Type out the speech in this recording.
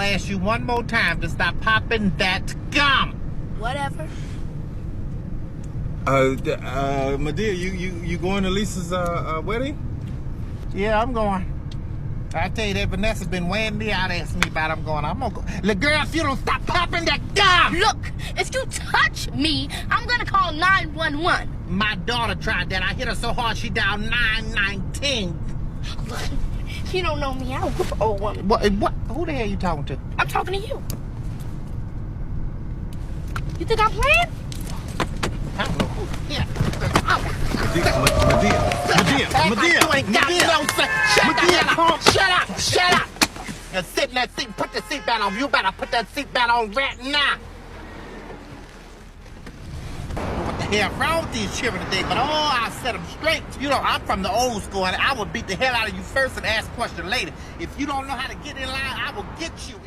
gonna ask you one more time to stop popping that gum. Whatever. Madea, you going to Lisa's wedding? Yeah, I'm going. I tell you that Vanessa's been weighing me out, asking me about it. I'm gonna go. Look, girl, if you don't stop popping that gum. Look, if you touch me, I'm gonna call 911. My daughter tried that. I hit her so hard she dialed 919. Look, you don't know me. I'll whoop an old woman. What? Who the hell you talking to? I'm talking to you. You think I'm playing? I don't know who. Yeah. Medea. Shut up. Now sit in that seat. Put the seatbelt on. You better put that seatbelt on right now. What the hell wrong with these children today? But I set them straight. You know, I'm from the old school, and I will beat the hell out of you first and ask questions later. If you don't know how to get in line, I will get you.